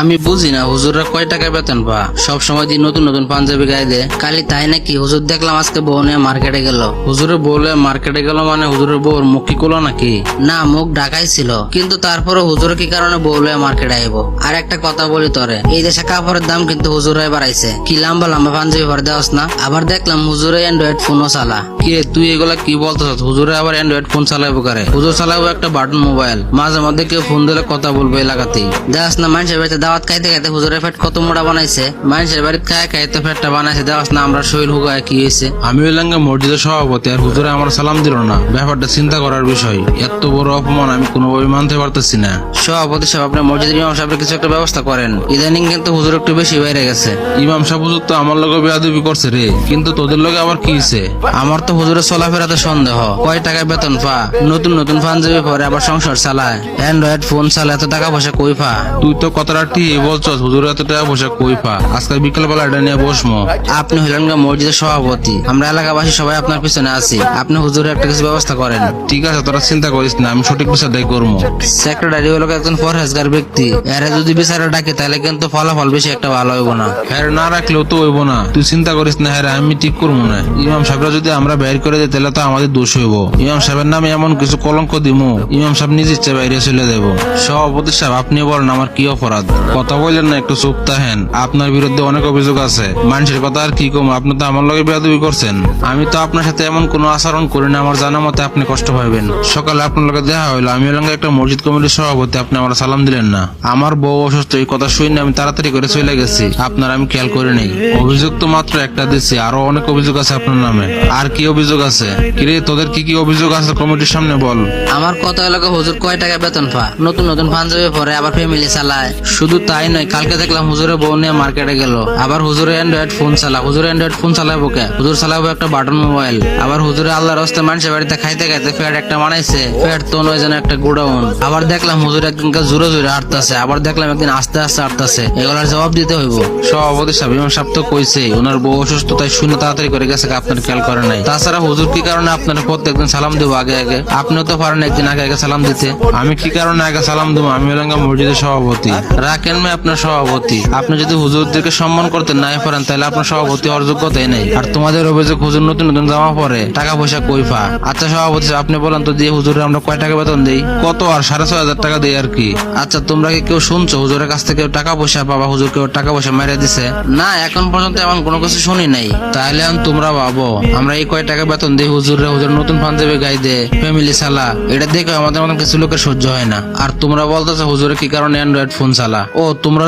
আমি বুঝি না হুজুররা কয় টাকা বেতন পা সব সময় দিন নতুন নতুন পাঞ্জাবি গায়ে দেয়। কালি তাই নাকি হুজুর দেখলাম আজকে বউ নিয়ে মার্কেটে গেল। হুজুরের বউলে মার্কেটে গেল মানে হুজুরের বউর মুখ কি করলো নাকি? না, মুখ ঢাকাই ছিল, কিন্তু তারপরে হুজুর কি কারণে বউলে মার্কেটে আইবো? আর একটা কথা বলি তোরে, এই দেশে কাপড়ের দাম কিন্তু হুজুরাই বাড়াইছে। কি লম্বা লম্বা পাঞ্জাবি ভরে দেওয়াস না? আবার দেখলাম হুজুরে অ্যান্ড্রয়েড ফোনও চালা। কি রে তুই এগুলা কি বলতেছ? হুজুরে আবার অ্যান্ড্রয়েড ফোন চালাইবো কারে? হুজুর চালাবো একটা বাটন মোবাইল। মাঝে মধ্যে কেউ ফোন দিলে কথা বলবো এলাকাতেই। দেওয়াস না মানুষের বাড়িতে দাওয়াত খাইতে খাইতে হুজুরের পেট কত মোটা বানাইছে। মানুষের বাড়িতে খায় খাইতে পেটটা বানাইছে। দেওয়াস না আমরা শরীর হুগায় কি হয়েছে? আমি হইলাম মসজিদের সভাপতি আর হুজুরে আমার সালাম দিল না। ব্যাপারটা চিন্তা করার বিষয়। এত বড় অপমান আমি কোনোভাবে মানতে পারতেছি না। সভাপতি সাহেব, আপনি মসজিদের ইমাম সাহেবের কিছু একটা ব্যবস্থা করেন। ইদানিং কিন্তু হুজুর একটু বেশি বাইরে গেছে। ইমাম সাহেব হুজুর তো আমার লগে বেয়াদবি করছে রে, কিন্তু তোদের লগে আবার কি হয়েছে? আমার তো হুজুরের চলাফেরাতে সন্দেহ। কয় টাকায় বেতন পা, নতুন নতুন পাঞ্জাবি পরে আবার সংসার চালায়, অ্যান্ড্রয়েড ফোন চালায়, এত টাকা পয়সা কই পা? তুই তো কথাটা ঠিক বলছস, হুজুর এত টাকা পয়সা কই পা? আজকে বিকেল বেলা এটা নিয়ে বসমো। আপনি হইলেন মসজিদের সভাপতি, আমরা এলাকাবাসী সবাই আপনার পিছনে আছি। আপনি হুজুরের একটা কিছু ব্যবস্থা করেন। ঠিক আছে, তোরা চিন্তা করিস না, আমি সঠিক বিষয়টাই করবো। সেক্রেটারি হলো একজন পরহেজগার ব্যক্তি, এরা যদি বিচারে ডাকে তাহলে কিন্তু ফলাফল বেশি একটা ভালো হইব না। হ্যাঁ না রাখলেও তো হইব না, তুই চিন্তা করিস না। হ্যাঁ আমি ঠিক করবো না। ইমাম সাহেবরা যদি আমরা বের করে দিই তাহলে তো আমাদের দোষ হইব। ইমাম সাহেবের নামে এমন কিছু কলঙ্ক দিমু, ইমাম সাহেব নিজ ইচ্ছে বাইরে চলে দেবো। সভাপতি সাহেব আপনি বলেন আমার কি অপরাধ? কথা বললেন না, একটু চুপ থাকেন। আপনার বিরুদ্ধে অনেক অভিযোগ আছে। মানুষের কথা আর কি কম, আপনি তো আমার লগে বেয়াদবি করছেন। আমি তো আপনার সাথে এমন কোনো আচরণ করি না। আমার জানা মতে আপনি কষ্ট পাবেন। সকালে আপনার লগে দেখা হইলো, আমি হলাম একটা মসজিদ কমিটির সভাপতি, আপনি আমার সালাম দিলেন না। আমার বউ অসুস্থ, এই কথা শুনে আমি তাড়াতাড়ি করে চলে গেছি। আপনার আমি খেয়াল করি নাই। অভিযোগ তো মাত্র একটা দিচ্ছি, আরো অনেক অভিযোগ আছে আপনার নামে। আর কি অভিযোগ আছে? কিরে তোদের কি কি অভিযোগ আছে কমিটির সামনে বল। আমার কথা এলাকা হুজুর কয় টাকা বেতন পা, নতুন নতুন পাঞ্জাবি পরে আবার ফ্যামিলি চালায়। শুধু তাই নয়, কালকে দেখলাম হুজুরের বউ নিয়ে মার্কেটে গেল। আবার হুজুরে অ্যান্ড্রয়েড ফোন চালা। হুজুরে অ্যান্ড্রয়েড ফোন চালাবো কে? হুজুর চালাবো একটা বাটন মোবাইল। আবার হুজুরে আল্লাহর রাস্তায় মানুষের বাড়িতে খাইতে খাইতে ফ্যাট একটা বানাইছে। ফ্যাট তো নয় যেন একটা গোডাউন। আবার দেখলাম হুজুর একদিনকে জোরে জোরে হাঁটতেছে, আবার দেখলাম একদিন আস্তে আস্তে হাঁটতেছে। এগুলার জবাব দিতে হইব। সভাপতি সাহেব ইমাম সাহেব তো কইছে ওনার বউ অসুস্থ, তাই শুনে তাড়াতাড়ি করে গেছে, আপনার খেয়াল করে নাই। তাছাড়া হুজুর কি কারণে আপনার প্রত্যেকদিন সালাম দেবো আগে আগে? আপনিও তো পারেন একদিন আগে আগে সালাম দিতে। আমি কি কারণে আগে সালাম দেবো? আমি হলাম মসজিদের সভাপতি। রাখেন মে আপনার সভাপতি। আপনি যদি হুজুরদেরকে সম্মান করতে নাই পারেন তাহলে আপনার সভাপতি হওয়ার যোগ্যতাই নেই। আর তোমাদের অভিযোগ হুজুর নতুন নতুন জামা পরে, টাকা পয়সা কই পা? আচ্ছা সভাপতি সাহেব, আপনি বলেন তো দিয়ে হুজুরে আমরা কয় টাকা বেতন দেই? কত? আর 6,500 টাকা দেই আর কি। আচ্ছা তোমরা কি কেউ শুনছো হুজুরের কাছ থেকে কেউ টাকা পয়সা পাবা? হুজুর কেউ টাকা পয়সা মেরে দিছে? না, এখন পর্যন্ত এমন কোনো কিছু শুনি নাই। তাহলে এখন তোমরা ভাবো আমরা এই কয় টাকা বেতন দিই হুজুরে, হুজুর নতুন পাঞ্জাবি গাই দে, ফ্যামিলি চালা, এটা দেখে আমাদের মতন কিছু লোকের সহ্য হয় না। আর তোমরা বলতেছো হুজুরে কি কারণে অ্যান্ড্রয়েড ফোন চালা? ও তোমরা